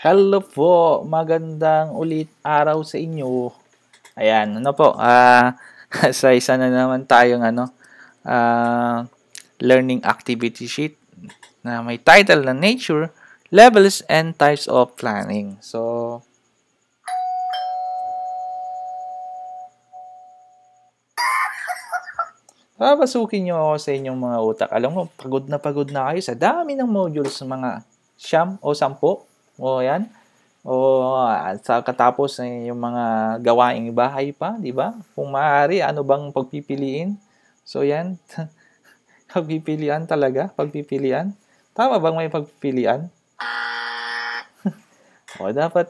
Hello po, magandang ulit araw sa inyo. Ayan, ano po, sa isa na naman tayong learning activity sheet na may title na Nature, Levels and Types of Planning. So, papasukin nyo ako sa inyong mga utak. Alam mo, pagod na kayo sa dami ng modules, mga siyam o 10. O yan, o sa katapos yung mga gawaing bahay pa, di ba? Kung maaari, ano bang pagpipiliin? So yan, pagpipilian talaga, pagpipilian. Tama bang may pagpipilian? O dapat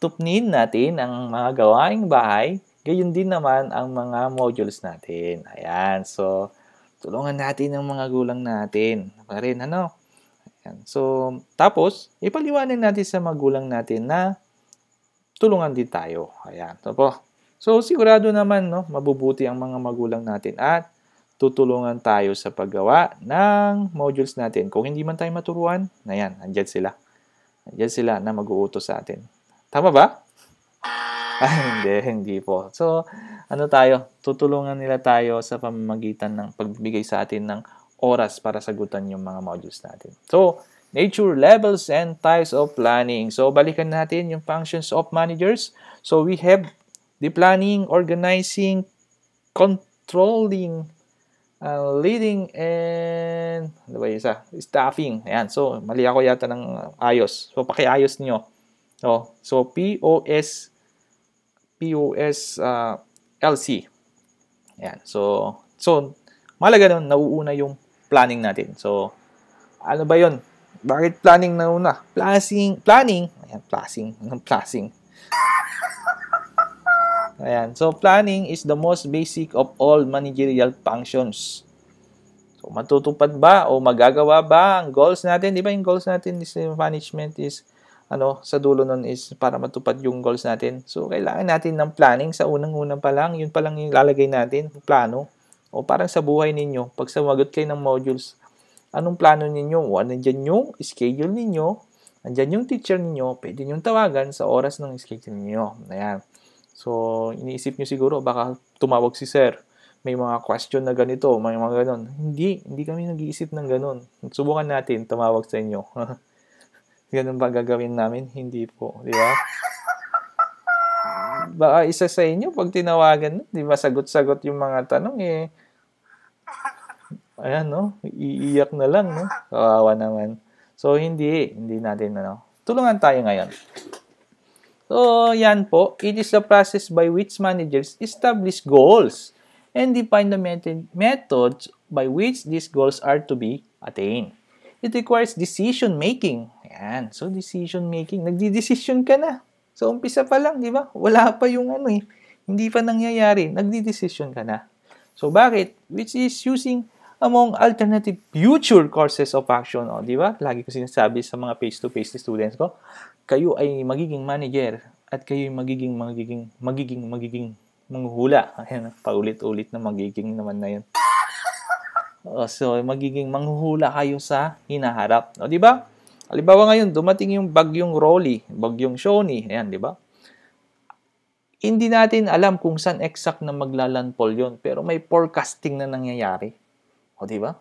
tupnin natin ang mga gawaing bahay, gayon din naman ang mga modules natin. Ayan, so tulungan natin ang mga gulang natin. Pa rin, Ayan. So, tapos, ipaliwanag natin sa magulang natin na tulungan din tayo. Ayan. So, sigurado naman, mabubuti ang mga magulang natin at tutulungan tayo sa paggawa ng modules natin. Kung hindi man tayo maturuan, ayan, andyan sila. Andyan sila na mag-uutos sa atin. Tama ba? Hindi po. So, tutulungan nila tayo sa pamamagitan ng pagbibigay sa atin ng oras para sagutan yung mga modules natin. So, nature, levels, and types of planning. So, balikan natin yung functions of managers. So, we have the planning, organizing, controlling, leading, and ano ba isa? Staffing. Ayan. So, mali ako yata ng ayos. So, pakiayos niyo. So, POS LC. Ayan. So malaga nun, nauuna yung planning natin. So, ano ba yun? Bakit planning nauna? Planning. Ayan, planning. Ayan. So, planning is the most basic of all managerial functions. So, matutupad ba o magagawa ba ang goals natin? Di ba yung goals natin is management is sa dulo nun is para matupad yung goals natin. So, kailangan natin ng planning sa unang-unang pa lang. Yun pa lang yung lalagay natin, plano. O parang sa buhay ninyo, pag sumagot kayo ng modules, anong plano ninyo? O andyan yung schedule ninyo, andyan yung teacher ninyo, pwede nyo tawagan sa oras ng schedule ninyo. Ayan. So, iniisip nyo siguro, baka tumawag si sir. May mga question na ganito, may mga ganon. Hindi kami nag-iisip ng ganon. Subukan natin, tumawag sa inyo. Ganun ba gagawin namin? Hindi po, di ba? Baka isa sa inyo, pag tinawagan, di ba, sagot-sagot yung mga tanong, ayan, iiyak na lang, kawawa naman. So, hindi natin, tulungan tayo ngayon. So, yan po, it is the process by which managers establish goals and define the methods by which these goals are to be attained. It requires decision-making. Ayan. So, decision-making. Nagdi-decision ka na. So, umpisa pa lang, di ba? Wala pa yung hindi pa nangyayari. Nagdi-decision ka na. So, bakit? Which is using among alternative future courses of action. O, di ba? Lagi ko sinasabi sa mga face-to-face students ko, kayo ay magiging manager at kayo ay magiging manghuhula. Ayan, paulit-ulit na magiging naman na yun. So, magiging manghuhula kayo sa hinaharap. O, di ba? Halimbawa ngayon, dumating yung bagyong Rolly, bagyong Shoni. Ayan, di ba? Hindi natin alam kung saan exact na maglalandfall yon, pero may forecasting na nangyayari. O, di ba?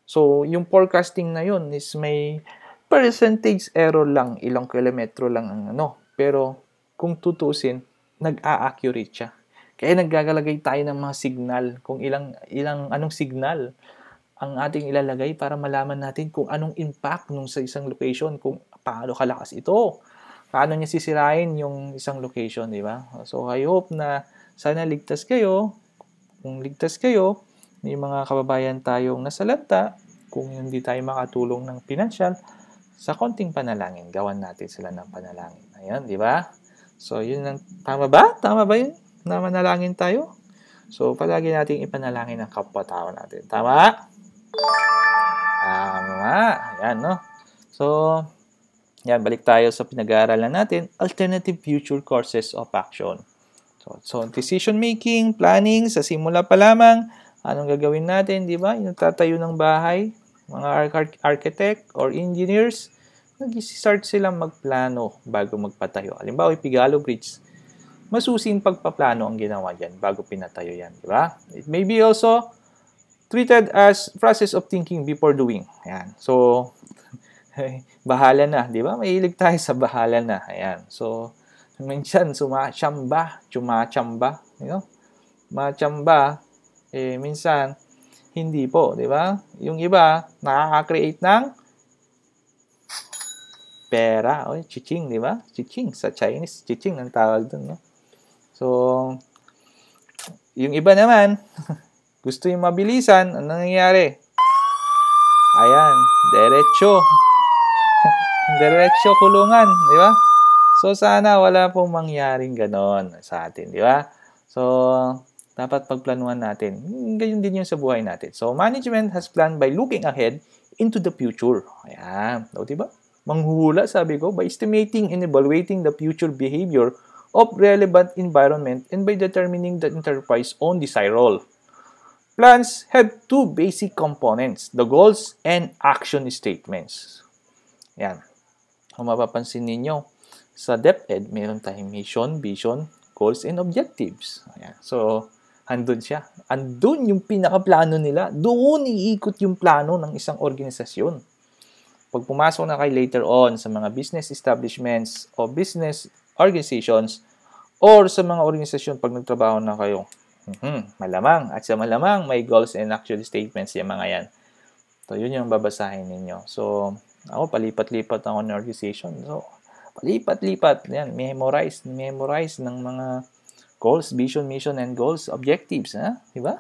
So, yung forecasting na yon is may percentage error lang, ilang kilometro lang ang Pero, kung tutusin, nag-a-accurate siya. Kaya naggagalagay tayo ng mga signal, kung anong signal ang ating ilalagay para malaman natin kung anong impact nung sa isang location, kung paano kalakas ito, paano niya sisirain yung isang location, di ba? So, I hope na sana ligtas kayo. Kung ligtas kayo, may mga kababayan tayong nasalanta, kung hindi tayo makatulong ng pinansyal, sa konting panalangin, gawan natin sila ng panalangin. Ayan, di ba? So, yun lang. Tama ba? Tama ba yun? Na manalangin tayo? So, palagi nating ipanalangin ang kapwa-tao natin. Tama? Tama. Ayan, So, yan, balik tayo sa pinag-aaralan natin, alternative future courses of action. So decision-making, planning, sa simula pa lamang, anong gagawin natin, di ba? Yung tatayo ng bahay, mga architect or engineers, nag-start silang magplano bago magpatayo. Halimbawa, yung Pigalo Bridge, masusing pagpaplano ang ginawa dyan bago pinatayo yan, di ba? It may be also treated as process of thinking before doing. Ayan. So, bahala na, di ba? Mahilig tayo sa bahala na. Ayan. So, minsan, chumachamba, you know? Machamba, minsan, hindi po, di ba? Yung iba, nakaka-create ng pera. O, chiching, di ba? Chiching. Sa Chinese, chiching ang tawag dun, no? So, yung iba naman, gusto yung mabilisan, ano nangyayari? Ayan, diretso. Diretso kulungan, di ba? So, sana wala pong mangyaring ganon sa atin, di ba? So, dapat pagplanuhan natin. Ganyan din yung sa buhay natin. So, management has planned by looking ahead into the future. Ayan, o, di ba? Manghuhula, sabi ko, by estimating and evaluating the future behavior of relevant environment and by determining the enterprise's own desire role. Plans have two basic components, the goals and action statements. Yan. Kung mapapansin ninyo, sa DepEd, meron tayong mission, vision, goals, and objectives. Ayan. So, andun siya. Andun yung pinaka-plano nila. Doon iikot yung plano ng isang organisasyon. Pag pumasok na kayo later on sa mga business establishments o business organizations or sa mga organisasyon pag nagtrabaho na kayo, malamang. At sa malamang, may goals and action statements yung mga yan. So, yun yung babasahin ninyo. So, ako, palipat-lipat ako ng organization. So, palipat-lipat. Yan, memorize ng mga goals, vision, mission, and goals, objectives. Ha? Diba?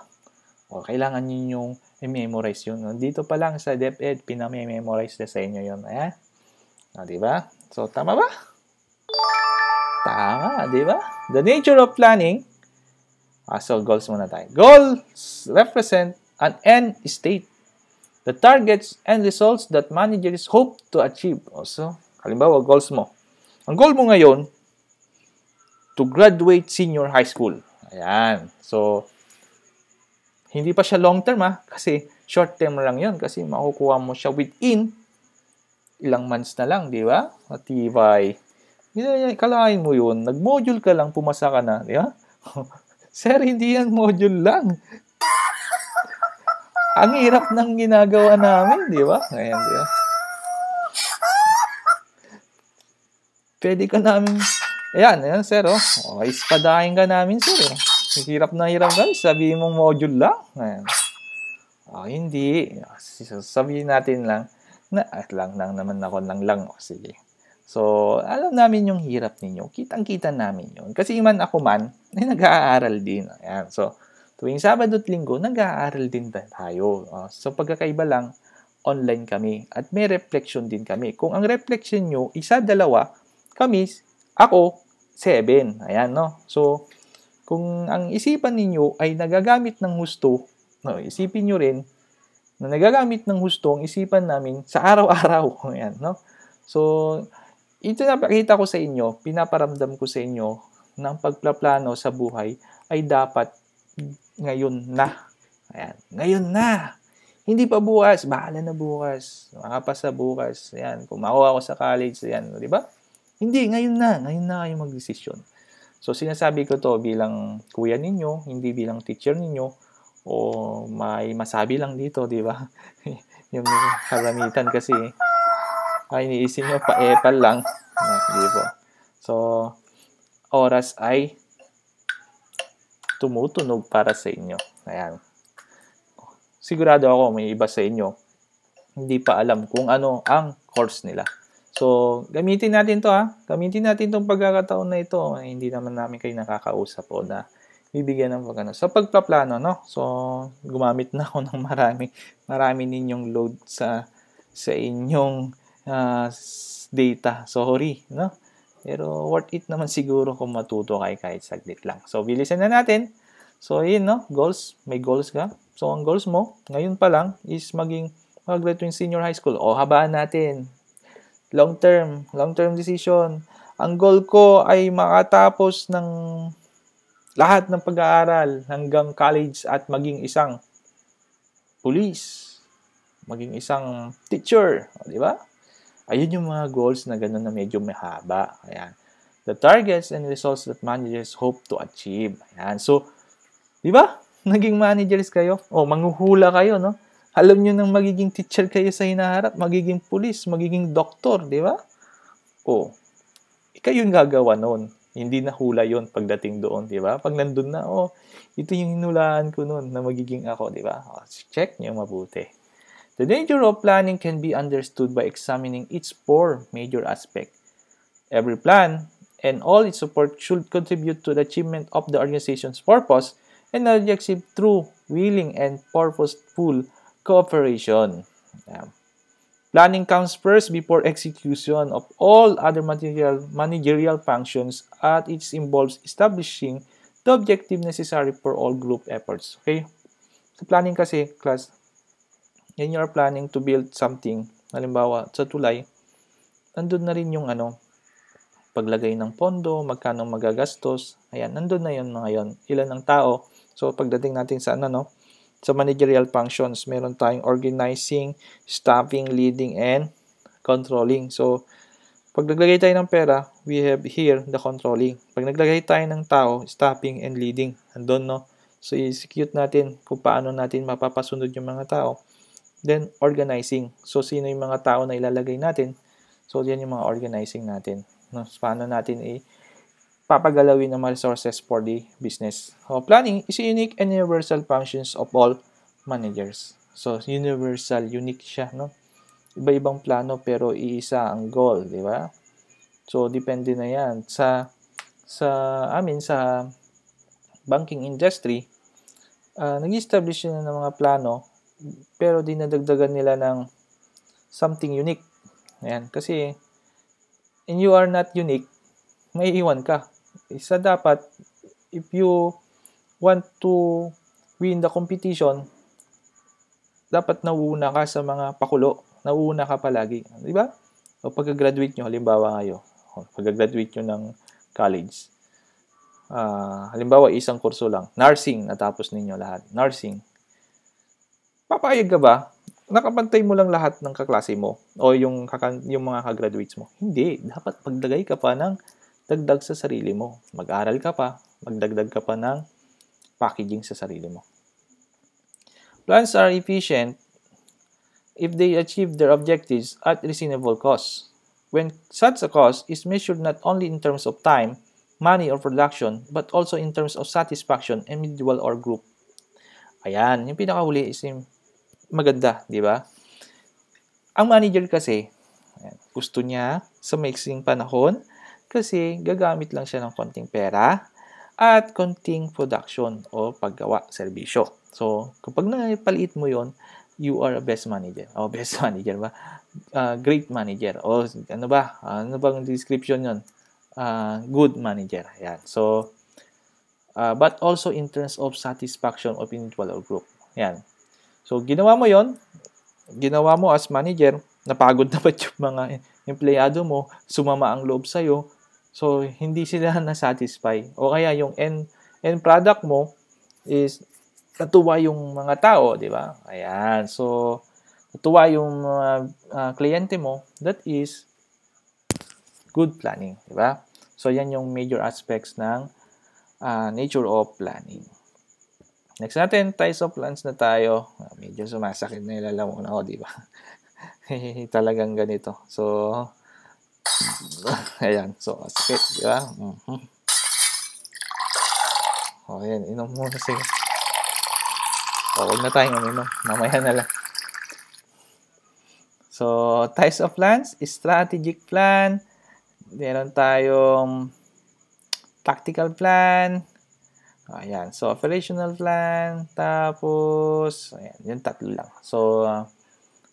O, kailangan nyo yung i-memorize yun. Dito pa lang sa DepEd, pinamemorize na sa inyo yun. Ayan. O, diba? So, tama ba? Tama, diba? The nature of planning. So, goals muna tayo. Goals represent an end state. The targets and results that managers hope to achieve. So, halimbawa, goals mo. Ang goal mo ngayon, to graduate senior high school. Ayan. So, hindi pa siya long term kasi short term lang yun kasi makukuha mo siya within ilang months na lang, di ba? Matibay. Kalahin mo yun, nag-module ka lang, pumasa ka na, di ba? Sir, hindi yan module lang. Ang hirap ng ginagawa namin, di ba? Ngayon, di ba? Pwede ka namin, ayan, sir, ispadahin ka namin, sir, Hirap na hirap, guys. Sabihin mong module lang. Ayan. Hindi. Sabihin natin lang, lang naman ako lang. Sige. So, alam namin yung hirap ninyo. Kitang-kita namin yun. Kasi man ako man, nag-aaral din. Ayan. So, tuwing Sabado at Linggo, nag-aaral din tayo. So, pagkakaiba lang, online kami. At may reflection din kami. Kung ang reflection nyo, isa, dalawa, kami, ako, 7. Ayan, no? So, kung ang isipan ninyo ay nagagamit ng husto, isipin nyo rin na nagagamit ng husto ang isipan namin sa araw-araw. Ayan, no? So, ito napakita ko sa inyo, pinaparamdam ko sa inyo na ang pagplaplano sa buhay ay dapat ngayon na. Ayan, ngayon na. Hindi pa bukas, bahala na bukas. Makapasa bukas. Ayan, kung makuha ako sa college, ayan, di ba? Hindi, ngayon na kayo mag-desisyon. So, sinasabi ko to bilang kuya ninyo, hindi bilang teacher ninyo, o may masabi lang dito, di ba? Yung karamitan kasi, ay iniisip nyo, pa-epal lang. Hindi po. So, oras ay tumutunog para sa inyo. Ayan. Sigurado ako, may iba sa inyo, hindi pa alam kung ano ang course nila. So, gamitin natin to Gamitin natin tong pagkakataon na ito. Hindi naman namin kayo nakakausap o na bibigyan ng pagkano. Sa pagpaplano, no? So, gumamit na ako ng marami ninyong load sa inyong data. Sorry, no? Pero worth it naman siguro kung matuto kayo kahit saglit lang. So, bilisan na natin. So, yun, no? Goals. May goals ka. So, ang goals mo, ngayon pa lang, is mag-graduate senior high school. O, habaan natin. Long term decision. Ang goal ko ay makatapos ng lahat ng pag-aaral hanggang college at maging isang police, maging isang teacher, di ba? Ayun yung mga goals na gano'n na medyo mahaba. Ayan. The targets and results that managers hope to achieve. Ayan. So, di ba? Naging managers kayo. O, manghuhula kayo, no? Alam nyo nang magiging teacher kayo sa hinaharap, magiging pulis, magiging doktor, di ba? O, kayo yung gagawa noon. Hindi na hula yon pagdating doon, di ba? Pag nandun na, ito yung hinulaan ko noon na magiging ako, di ba? Check nyo mabuti. The nature of planning can be understood by examining its four major aspects. Every plan and all its support should contribute to the achievement of the organization's purpose and objective through willing and purposeful cooperation. Planning comes first before execution of all other managerial functions, as it involves establishing the objective necessary for all group efforts. Okay? Sa planning kasi, class, when you are planning to build something, halimbawa, sa tulay, nandun na rin yung paglagay ng pondo, magkano magagastos, ayan, nandun na yun ngayon, ilan ang tao. So, pagdating natin sa sa managerial functions, meron tayong organizing, staffing, leading, and controlling. So, pag naglagay tayo ng pera, we have here the controlling. Pag naglagay tayo ng tao, staffing and leading, andun, no? So, i-execute natin kung paano natin mapapasunod yung mga tao. Then, organizing. So, sino yung mga tao na ilalagay natin? So, yan yung mga organizing natin. No? So, paano natin papagalawin ng mga resources for the business. So, planning is a unique and universal functions of all managers. So, universal, unique siya, no? Iba-ibang plano pero iisa ang goal, di ba? So, depende na yan. Sa banking industry, nag-establish na ng mga plano pero dinadagdagan nila ng something unique. Ayan, kasi and you are not unique, may iwan ka. Isa dapat, if you want to win the competition, dapat nauuna ka sa mga pakulo. Nauuna ka palagi. Di ba? O pagka-graduate nyo, halimbawa ngayon, pagka-graduate nyo ng college, halimbawa isang kurso lang, nursing, natapos ninyo lahat, nursing. Papayag ka ba? Nakapantay mo lang lahat ng kaklase mo o yung mga ka-graduates mo? Hindi. Dapat maglagay ka pa ng dagdag sa sarili mo. Mag-aral ka pa, magdagdag ka pa ng packaging sa sarili mo. Plans are efficient if they achieve their objectives at reasonable cost. When such a cost is measured not only in terms of time, money, or production, but also in terms of satisfaction, individual or group. Ayan, yung pinakahuli is yung maganda, di ba? Ang manager kasi, gusto niya sa maiksing panahon kasi gagamit lang siya ng konting pera at konting production o paggawa, serbisyo. So, kapag napaliit mo yon, you are a best manager. O, best manager ba? Great manager. O, ano ba? Ano bang description yon? Good manager. Ayan. So, but also in terms of satisfaction of individual or group. Ayan. So, ginawa mo yon, ginawa mo as manager, napagod na ba yung mga empleyado mo, sumama ang loob sa'yo, so, hindi sila na-satisfy. O kaya yung end product mo is natuwa yung mga tao, di ba? Ayan. So, natuwa yung mga kliyente mo, that is good planning, di ba? So, yan yung major aspects ng nature of planning. Next natin, types of plans na tayo. Medyo sumasakit na ilalaman ako, di ba? Talagang ganito. So, ayan. So, sakit, di ba? O, ayan. Inom muna sige. O, huwag na tayong uminom. Mamaya na lang. So, types of plans, strategic plan. Meron tayong tactical plan. Ayan. So, operational plan. Tapos, ayan. Yung tatlo lang. So,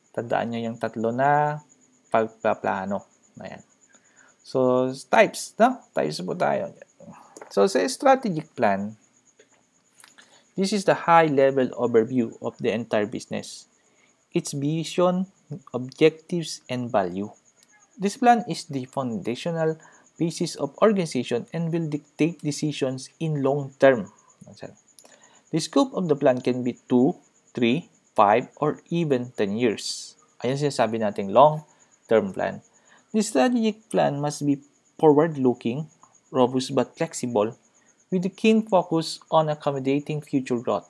tandaan nyo yung tatlo na pagpaplano. Ayan. So, types. No? Types po tayo. So, sa strategic plan, this is the high-level overview of the entire business. Its vision, objectives, and value. This plan is the foundational basis of organization and will dictate decisions in long term. The scope of the plan can be 2, 3, 5, or even 10 years. Ayan sinasabi natin long term plan. The strategic plan must be forward-looking, robust but flexible, with a keen focus on accommodating future growth.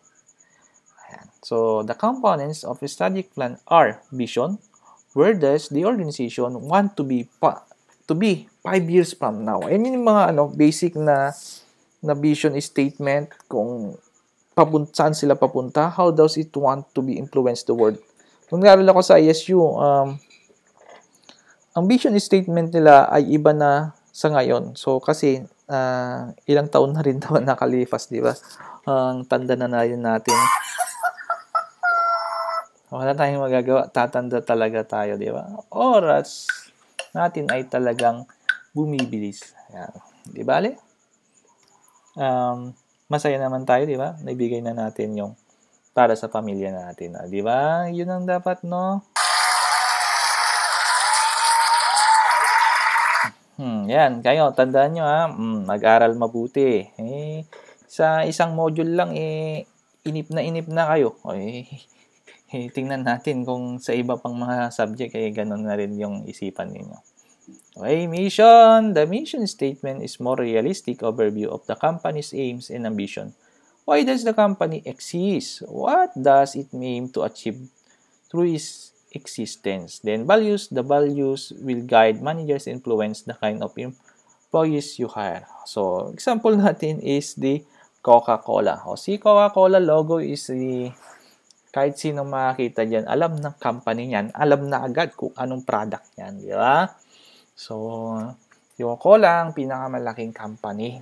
Ayan. So, the components of a strategic plan are vision. Where does the organization want to be 5 years from now? I mean, mga basic na vision statement, kung saan sila papunta, how does it want to be influence the world. Nung nag-aaral ako sa ISU, ang vision statement nila ay iba na sa ngayon. So, kasi ilang taon na rin daw nakalipas, di ba? Ang tanda na yun natin. Wala tayong magagawa. Tatanda talaga tayo, di ba? Oras natin ay talagang bumibilis. Ayan. Di ba, Ale? Masaya naman tayo, di ba? Naibigay na natin yung para sa pamilya natin. Di ba? Yun ang dapat, no? Yan. Kayo, tandaan nyo, ha? Mag-aral mabuti. Sa isang module lang, inip na kayo. Tingnan natin kung sa iba pang mga subject, ganun na rin yung isipan ninyo. Okay, mission. The mission statement is more realistic overview of the company's aims and ambition. Why does the company exist? What does it aim to achieve through its existence? Then values. The values will guide managers, influence the kind of employees you hire. So, example natin is the Coca-Cola. Si Coca-Cola logo is kahit sino makakita dyan, alam ng company niyan, alam na agad kung anong product niyan, di ba? So, yung Cola ang pinakamalaking company.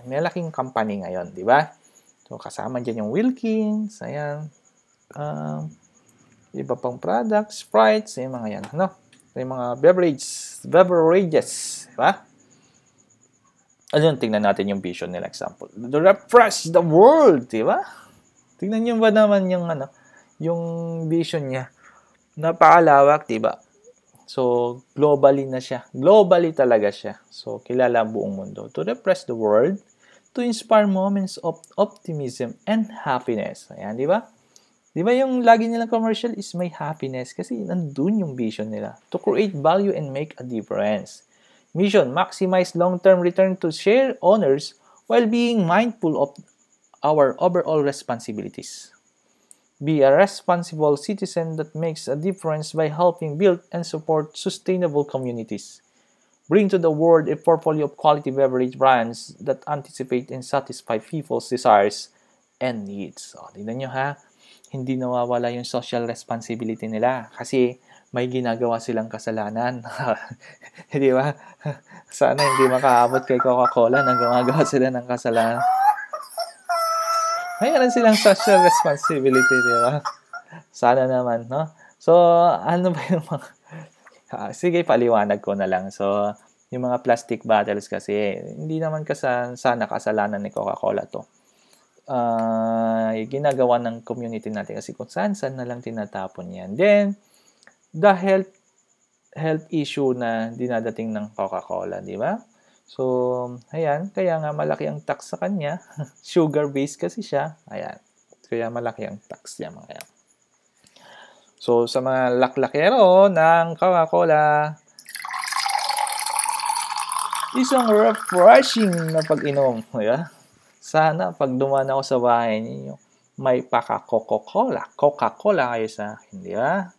Malaking company ngayon, di ba? So, kasama dyan yung Wilkins, ayan. Iba pang products, Sprites, yung mga yan, no? Yung mga beverages, di ba? Ayun, tingnan natin yung vision nila, example. To refresh the world, di ba? Tingnan nyo ba naman yung vision niya? Napakalawak, diba? So, globally na siya. Globally talaga siya. So, kilala buong mundo. To refresh the world, to inspire moments of optimism and happiness. Ayan, diba? Diba yung lagi nilang commercial is may happiness kasi nandun yung vision nila. To create value and make a difference. Mission, maximize long-term return to share owners while being mindful of our overall responsibilities. Be a responsible citizen that makes a difference by helping build and support sustainable communities. Bring to the world a portfolio of quality beverage brands that anticipate and satisfy people's desires and needs. So, tingnan nyo ha, hindi nawawala yung social responsibility nila kasi may ginagawa silang kasalanan. Di ba? Sana hindi makaabot kay Coca-Cola na gumagawa sila ng kasalanan. Mayroon silang social responsibility, di ba? Sana naman, no? So, ano ba yung mga... sige, paliwanag ko na lang. So, yung mga plastic bottles kasi, hindi naman sana kasalanan ni Coca-Cola to. Ginagawa ng community natin kasi kung saan na lang tinatapon yan. Then, the health issue na dinadating ng Coca-Cola, di ba? So, ayan, kaya nga malaki ang tax sa kanya. Sugar-based kasi siya. Ayan. Kaya malaki ang tax niya, mga yan. So, sa mga laklakero ng Coca-Cola, isang refreshing na pag-inom. Ayan. Sana, pag dumaan ako sa bahay ninyo, may paka-Coca-Cola. Coca-Cola kayo sa akin, di ba?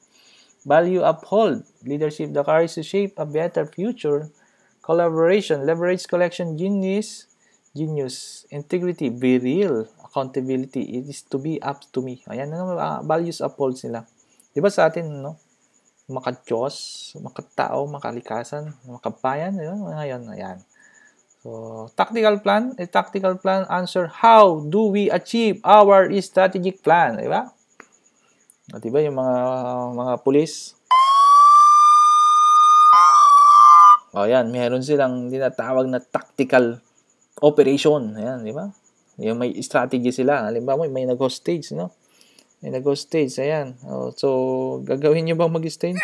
Value uphold. Leadership, the courage to shape a better future. Collaboration, leverage collection, genius, integrity, be real, accountability, it is to be up to me. Ayan na values uphold sila. Di ba sa atin, no? Maka-Diyos, makatao, makalikasan, makabayan, ngayon, ayan. So, tactical plan, a tactical plan answer, how do we achieve our strategic plan? Di ba? Di ba yung mga pulis? O yan, meron silang tinatawag na tactical operation. Ayan, di ba? Yung may strategy sila. Halimbawa, may nag-hostage, no? May nag-hostage, ayan. So, gagawin nyo bang mag-stage?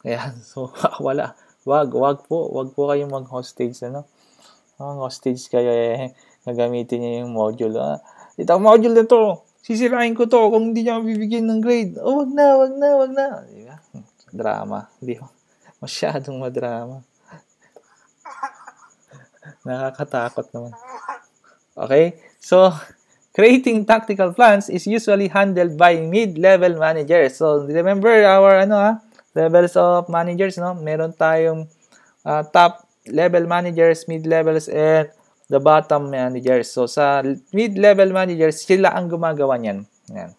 Ayan, so, wala. Wag po kayong mag-hostage, ano? Hostage kayo, gagamitin nyo yung module. Ito, module na to. Sisirain ko to kung hindi nyo bibigyan ng grade. Wag na. Di ba? Drama. Hindi masyadong madrama. Nakakatakot naman. Okay? So, creating tactical plans is usually handled by mid-level managers. So, remember our levels of managers, no? Meron tayong top level managers, mid-levels, and the bottom managers. So, sa mid-level managers, sila ang gumagawa niyan. Yan.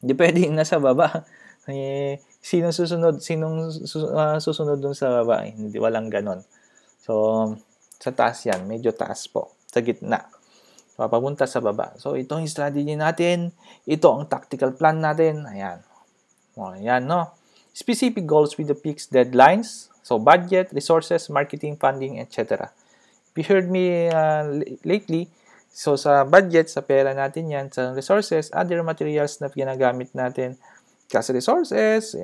Hindi pwedeng nasa baba. Sinong susunod dun sa baba? Hindi, walang ganon. So, sa taas yan. Medyo taas po. Sa gitna. Papunta sa baba. So, ito yung strategy natin. Ito ang tactical plan natin. Ayan. O, ayan, no? Specific goals with the fixed deadlines. So, budget, resources, marketing, funding, etc. If you heard me lately, so sa budget, sa pera natin yan, sa resources, other materials na ginagamit natin, cash resources,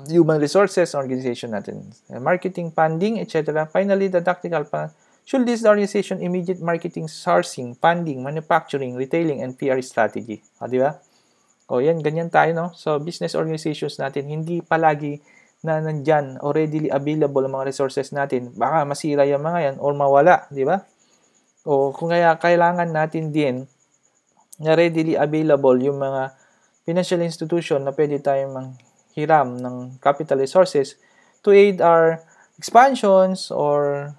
human resources, organization natin, marketing, funding, etc. Finally, the tactical plan should list the organization immediate marketing, sourcing, funding, manufacturing, retailing, and PR strategy. O, di ba? O, yan, ganyan tayo, no? So, business organizations natin, hindi palagi na nandyan o readily available ang mga resources natin. Baka masira yung mga yan or mawala, di ba? O, kung kaya kailangan natin din na readily available yung mga financial institution na pwede tayong manghiram ng capital resources to aid our expansions or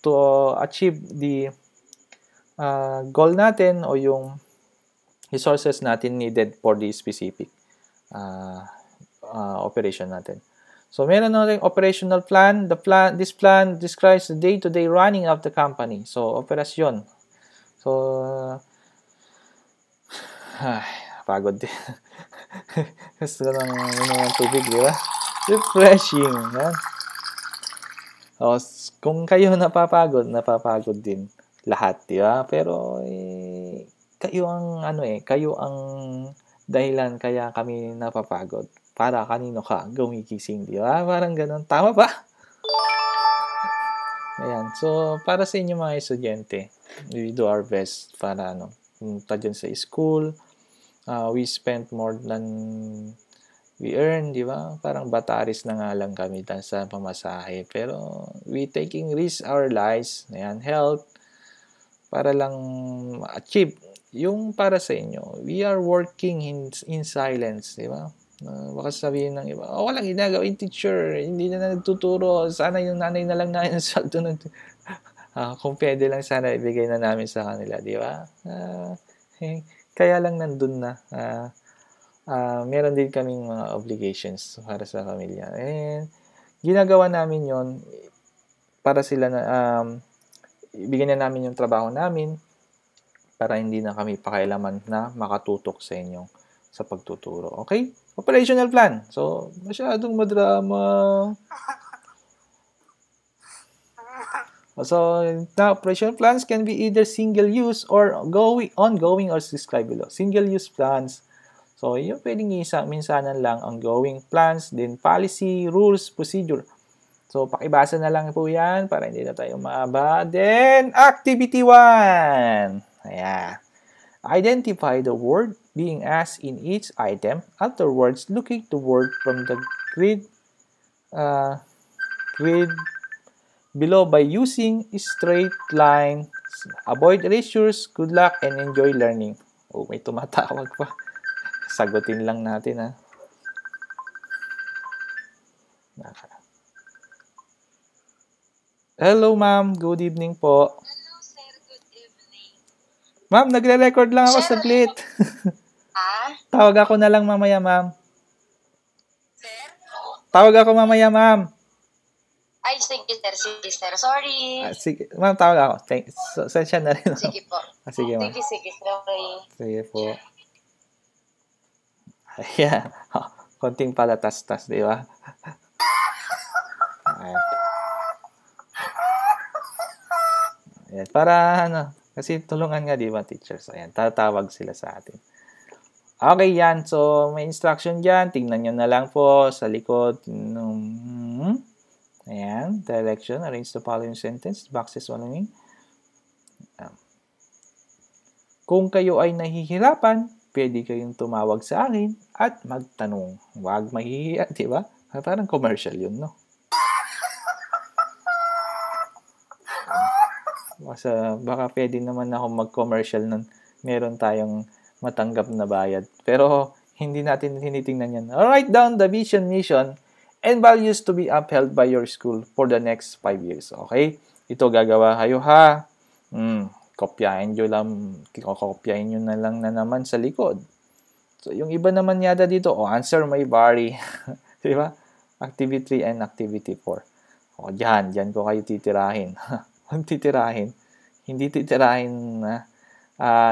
to achieve the goal natin o yung resources natin needed for the specific operation natin. So, meron natin operational plan. This plan describes the day-to-day running of the company. So, operasyon. So, pagod din. Gusto ko ng tubig, di ba? Refreshing. Yan. O, kung kayo napapagod din lahat, di ba? Pero, kayo ang dahilan kaya kami napapagod. Para kanino ka gumigising, di ba? Parang ganun. Tama ba? Ayan. So, para sa inyo mga estudyante, we do our best para punta dyan sa school. We spend more than we earn, di ba? Parang bataris na nga lang kami sa pamasahe. Pero, we taking risk our lives, ayan, health, para lang achieve yung para sa inyo. We are working in silence, di ba? Baka sabihin ng iba, walang ginagawin teacher, hindi na nagtuturo, sana yung nanay na lang namin salto kung pwede lang sana ibigay na namin sa kanila, di ba? Kaya lang nandun na. Meron din kaming mga obligations para sa pamilya. And ginagawa namin yon para sila na ibigay na namin yung trabaho namin para hindi na kami pakialaman na makatutok sa inyo sa pagtuturo. Okay? Operational plan. So, masyadong madrama. So, now, operational plans can be either single-use or ongoing or described below. Single-use plans. So, yung pwedeng minsanan lang ongoing plans, then policy, rules, procedure. So, pakibasa na lang po yan para hindi na tayo maaba. Then, activity 1. Ayan. Identify the word being asked in each item. Afterwards, locate the word from the grid below by using straight line. Avoid erasures. Good luck and enjoy learning. Oh, may tumatawag pa. Sagutin lang natin, ha. Hello, ma'am. Good evening po. Hello, sir. Good evening. Ma'am, nagre-record lang ako saglit. Tawag ako na lang mamaya, ma'am. Sir? Tawag ako mamaya, ma'am. Ay, sige, sir. Sorry. Sige, ma'am, tawag ako. Sensya na rin. Sige po. Sige, ma'am. Sige. Sorry. Sige po. Ayan. Konting palatas-tas, di ba? Ayan. Ayan. Para kasi tulungan nga, di ba, teachers? Ayan, tatawag sila sa atin. Okay, yan. So, may instruction dyan. Tingnan nyo na lang po sa likod. Ayan. Direction. Arrange the following sentence. Boxes following. Kung kayo ay nahihirapan, pwede kayong tumawag sa akin at magtanong. Huwag mahihiya, di ba? Parang commercial yun, no? Baka pwede naman ako mag-commercial nun. Meron tayong matanggap na bayad. Pero hindi natin tinitingnan yan. Write down the vision, mission, and values to be upheld by your school for the next 5 years. Okay? Ito gagawa kayo ha. Kopyahin nyo na lang na naman sa likod. So, yung iba naman yada dito, answer may vary. Di ba? Activity 3 and activity 4. Diyan ko kayo titirahin. Titirahin. Hindi titirahin na.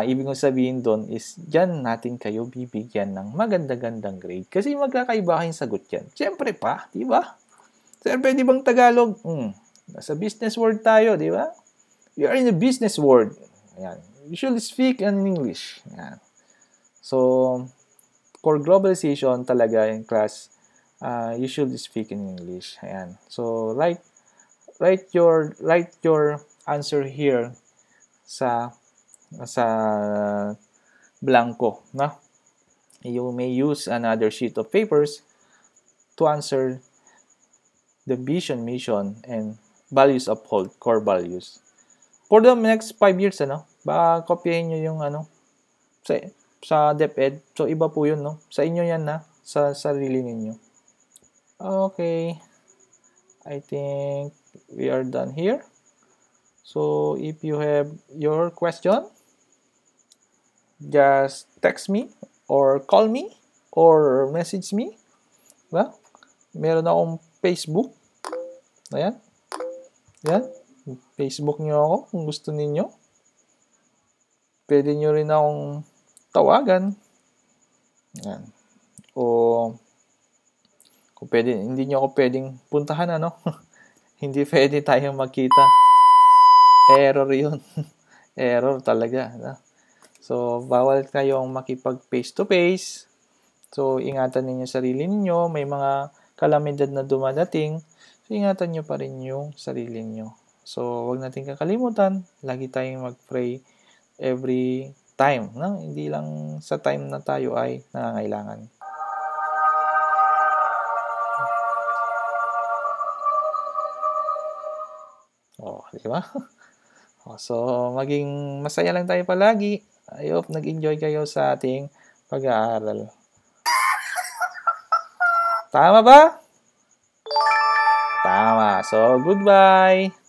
Ibig kong sabihin doon is, diyan natin kayo bibigyan ng maganda-gandang grade. Kasi magkakaiba kayong sagot yan. Siyempre pa, di ba? Sir, pwede bang Tagalog? Nasa business world tayo, di ba? We are in a business world. Ayan. We should speak in English. Ayan. So, for globalization talaga in class, you should speak in English. Ayan. So, write your answer here sa blanco, no? You may use another sheet of papers to answer the vision, mission, and values uphold, core values. For the next 5 years, baka kopyahin nyo yung sa DepEd. So, iba po yun, no? Sa inyo yan, sa sarili ninyo. Okay. I think we are done here. So, if you have your question, just text me or call me or message me. Well, meron akong Facebook. Ayan. Ayan. Facebook nyo ako kung gusto ninyo. Pwede nyo rin akong tawagan. Ayan. O kung pwede, hindi nyo ako pwedeng puntahan, Hindi pwede tayong magkita. Error yun. Error talaga. So, bawal kayong makipag face-to-face. So, ingatan ninyo sarili ninyo. May mga kalamidad na dumadating. So, ingatan nyo pa rin yung sarili ninyo. So, huwag natin kakalimutan. Lagi tayong mag-pray every time. Hindi lang sa time na tayo ay nangangailangan. Di ba? So, maging masaya lang tayo palagi. I hope nag-enjoy kayo sa ating pag-aaral. Tama ba? Tama. So, goodbye!